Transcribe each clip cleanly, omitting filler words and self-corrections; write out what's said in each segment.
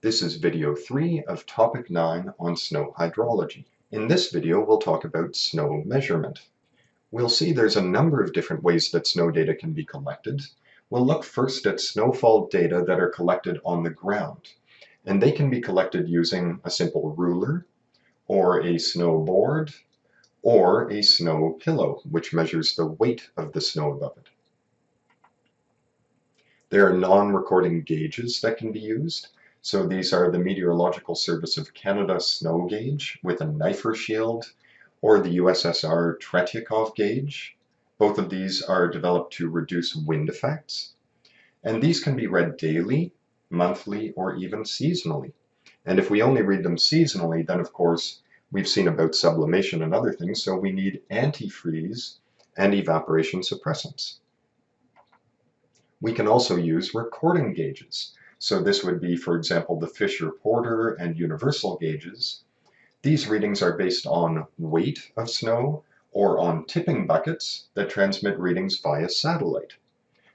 This is video 3 of topic 9 on snow hydrology. In this video, we'll talk about snow measurement. We'll see there's a number of different ways that snow data can be collected. We'll look first at snowfall data that are collected on the ground, and they can be collected using a simple ruler, or a snow board, or a snow pillow, which measures the weight of the snow above it. There are non-recording gauges that can be used. So these are the Meteorological Service of Canada snow gauge with a Knifer shield, or the USSR Tretyakov gauge. Both of these are developed to reduce wind effects. And these can be read daily, monthly, or even seasonally. And if we only read them seasonally, then of course we've seen about sublimation and other things, so we need antifreeze and evaporation suppressants. We can also use recording gauges. So this would be, for example, the Fisher-Porter and Universal gauges. These readings are based on weight of snow or on tipping buckets that transmit readings via satellite.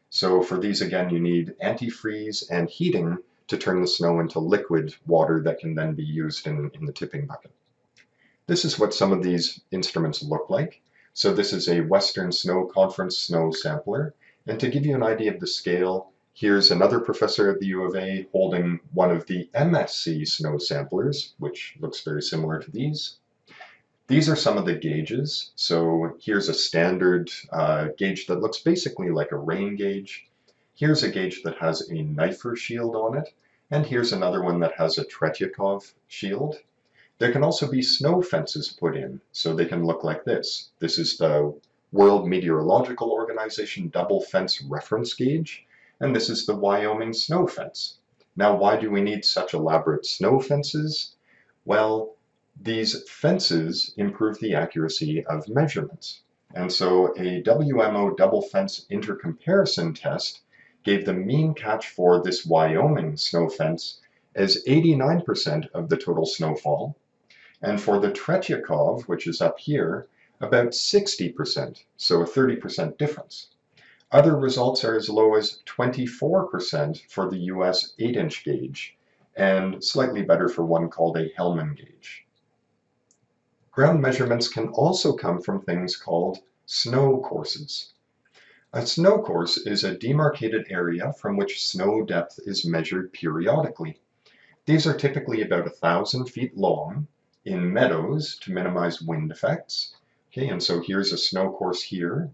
So for these, again, you need antifreeze and heating to turn the snow into liquid water that can then be used in the tipping bucket. This is what some of these instruments look like. So this is a Western Snow Conference snow sampler. And to give you an idea of the scale, here's another professor at the U of A holding one of the MSC snow samplers, which looks very similar to these. These are some of the gauges. So here's a standard gauge that looks basically like a rain gauge. Here's a gauge that has a Knifer shield on it. And here's another one that has a Tretyakov shield. There can also be snow fences put in, so they can look like this. This is the World Meteorological Organization double fence reference gauge, and this is the Wyoming snow fence. Now, why do we need such elaborate snow fences? Well, these fences improve the accuracy of measurements. And so a WMO double fence intercomparison test gave the mean catch for this Wyoming snow fence as 89% of the total snowfall, and for the Tretyakov, which is up here, about 60%, so a 30% difference. Other results are as low as 24% for the US 8-inch gauge, and slightly better for one called a Hellman gauge. Ground measurements can also come from things called snow courses. A snow course is a demarcated area from which snow depth is measured periodically. These are typically about 1,000 feet long in meadows to minimize wind effects. Okay, and so here's a snow course here.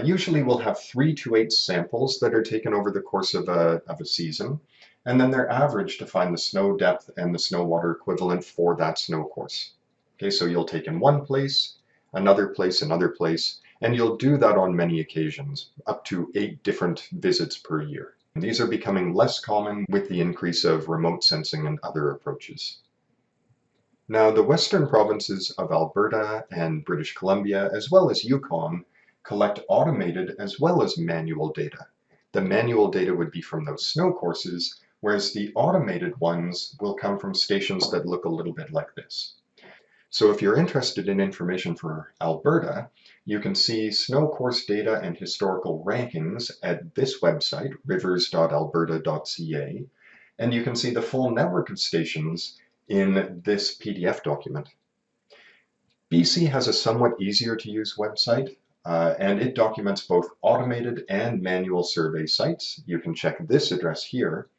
Usually we'll have 3 to 8 samples that are taken over the course of a season, and then they're averaged to find the snow depth and the snow water equivalent for that snow course. Okay, so you'll take in one place, another place, and you'll do that on many occasions, up to 8 different visits per year. And these are becoming less common with the increase of remote sensing and other approaches. Now, the western provinces of Alberta and British Columbia, as well as Yukon, collect automated as well as manual data. The manual data would be from those snow courses, whereas the automated ones will come from stations that look a little bit like this. So if you're interested in information for Alberta, you can see snow course data and historical rankings at this website, rivers.alberta.ca, and you can see the full network of stations in this PDF document. BC has a somewhat easier to use website, and it documents both automated and manual survey sites. You can check this address here.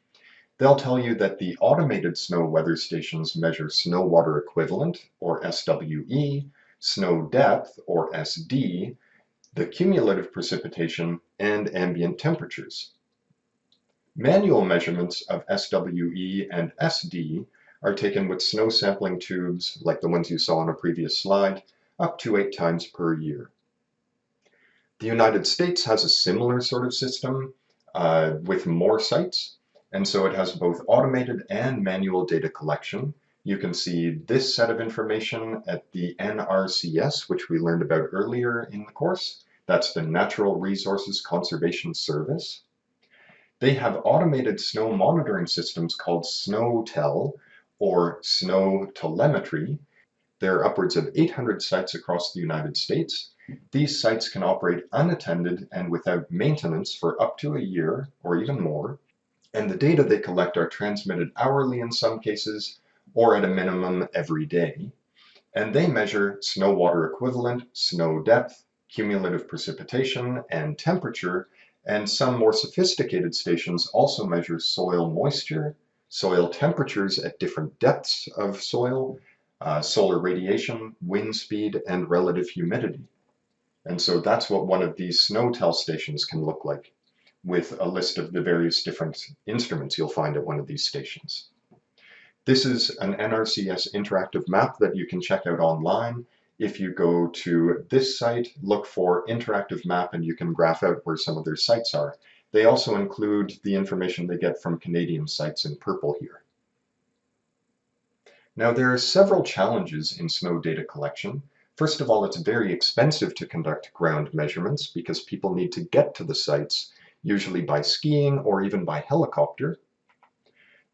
They'll tell you that the automated snow weather stations measure snow water equivalent, or SWE, snow depth, or SD, the cumulative precipitation, and ambient temperatures. Manual measurements of SWE and SD are taken with snow sampling tubes, like the ones you saw on a previous slide, up to 8 times per year. The United States has a similar sort of system with more sites, and so it has both automated and manual data collection. You can see this set of information at the NRCS, which we learned about earlier in the course. That's the Natural Resources Conservation Service. They have automated snow monitoring systems called SNOWTEL, or snow telemetry. There are upwards of 800 sites across the United States. These sites can operate unattended and without maintenance for up to a year or even more. And the data they collect are transmitted hourly in some cases, or at a minimum every day. And they measure snow water equivalent, snow depth, cumulative precipitation, and temperature. And some more sophisticated stations also measure soil moisture, soil temperatures at different depths of soil, solar radiation, wind speed, and relative humidity. And so that's what one of these SNOWTEL stations can look like, with a list of the various different instruments you'll find at one of these stations. This is an NRCS interactive map that you can check out online. If you go to this site, look for interactive map and you can graph out where some of their sites are. They also include the information they get from Canadian sites in purple here. Now, there are several challenges in snow data collection. First of all, it's very expensive to conduct ground measurements because people need to get to the sites, usually by skiing or even by helicopter.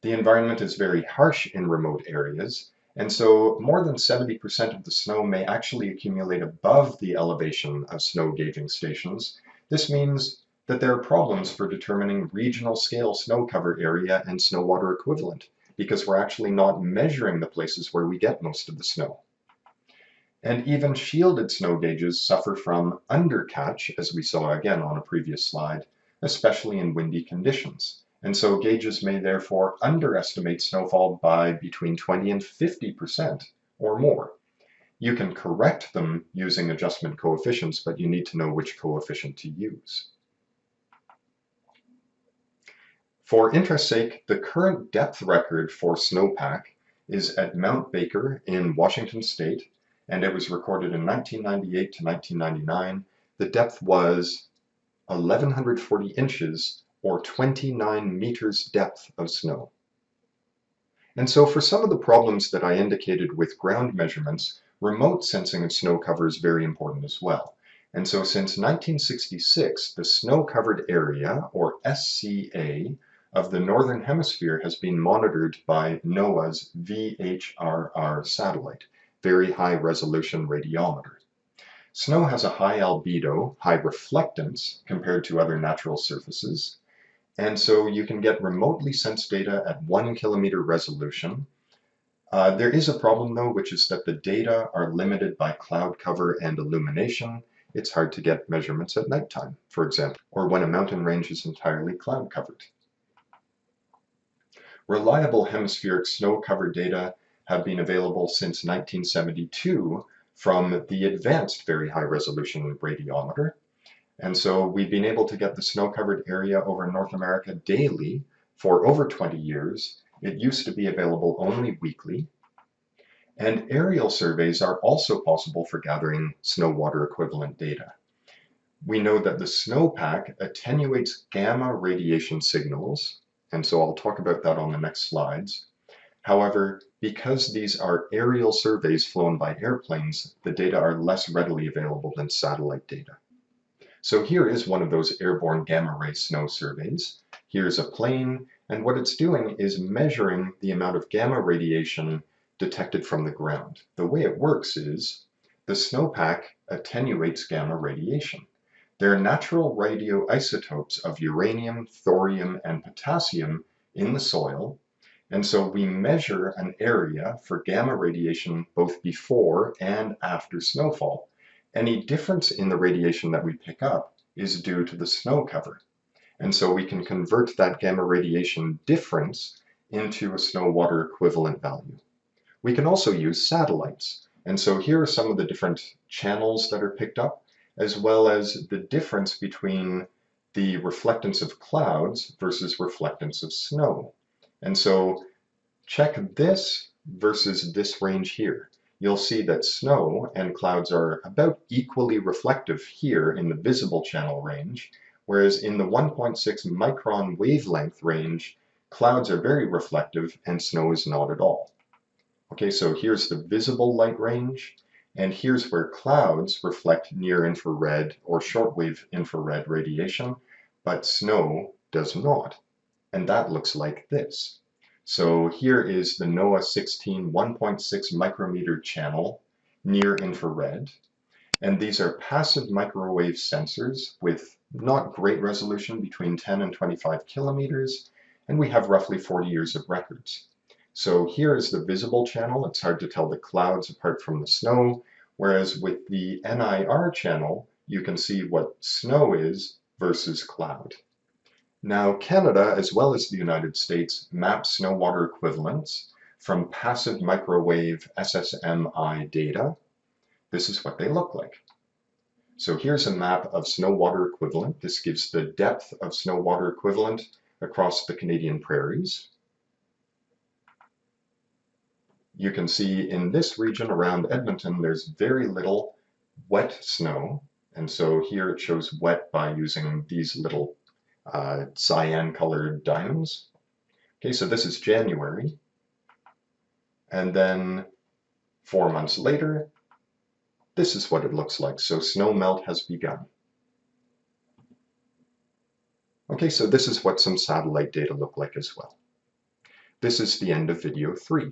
The environment is very harsh in remote areas, and so more than 70% of the snow may actually accumulate above the elevation of snow gauging stations. This means that there are problems for determining regional scale snow cover area and snow water equivalent, because we're actually not measuring the places where we get most of the snow. And even shielded snow gauges suffer from undercatch, as we saw again on a previous slide, especially in windy conditions. And so gauges may therefore underestimate snowfall by between 20 and 50% or more. You can correct them using adjustment coefficients, but you need to know which coefficient to use. For interest's sake, the current depth record for snowpack is at Mount Baker in Washington State, and it was recorded in 1998 to 1999. The depth was 1,140 inches, or 29 meters depth of snow. And so for some of the problems that I indicated with ground measurements, remote sensing of snow cover is very important as well. And so since 1966, the snow-covered area, or SCA, of the Northern Hemisphere has been monitored by NOAA's VHRR satellite, Very High Resolution Radiometer. Snow has a high albedo, high reflectance compared to other natural surfaces, and so you can get remotely sensed data at 1 kilometer resolution. There is a problem though, which is that the data are limited by cloud cover and illumination. It's hard to get measurements at nighttime, for example, or when a mountain range is entirely cloud covered. Reliable hemispheric snow cover data have been available since 1972 from the advanced Very High Resolution Radiometer. And so we've been able to get the snow-covered area over North America daily for over 20 years. It used to be available only weekly. And aerial surveys are also possible for gathering snow water equivalent data. We know that the snowpack attenuates gamma radiation signals, and so I'll talk about that on the next slides. However, because these are aerial surveys flown by airplanes, the data are less readily available than satellite data. So here is one of those airborne gamma ray snow surveys. Here's a plane, and what it's doing is measuring the amount of gamma radiation detected from the ground. The way it works is the snowpack attenuates gamma radiation. There are natural radioisotopes of uranium, thorium, and potassium in the soil, and so we measure an area for gamma radiation both before and after snowfall. Any difference in the radiation that we pick up is due to the snow cover. And so we can convert that gamma radiation difference into a snow water equivalent value. We can also use satellites. And so here are some of the different channels that are picked up, as well as the difference between the reflectance of clouds versus reflectance of snow. And so check this versus this range here. You'll see that snow and clouds are about equally reflective here in the visible channel range, whereas in the 1.6 micron wavelength range, clouds are very reflective and snow is not at all. Okay, so here's the visible light range, and here's where clouds reflect near infrared or shortwave infrared radiation, but snow does not. And that looks like this. So here is the NOAA 16 1.6 micrometer channel near infrared. And these are passive microwave sensors with not great resolution, between 10 and 25 kilometers. and we have roughly 40 years of records. So here is the visible channel. It's hard to tell the clouds apart from the snow, whereas with the NIR channel, you can see what snow is versus cloud. Now, Canada, as well as the United States, maps snow water equivalents from passive microwave SSMI data. This is what they look like. So here's a map of snow water equivalent. This gives the depth of snow water equivalent across the Canadian prairies. You can see in this region around Edmonton, there's very little wet snow. And so here it shows wet by using these little cyan colored diamonds. Okay, so this is January. And then 4 months later, this is what it looks like. So snow melt has begun. Okay, so this is what some satellite data look like as well. This is the end of video 3.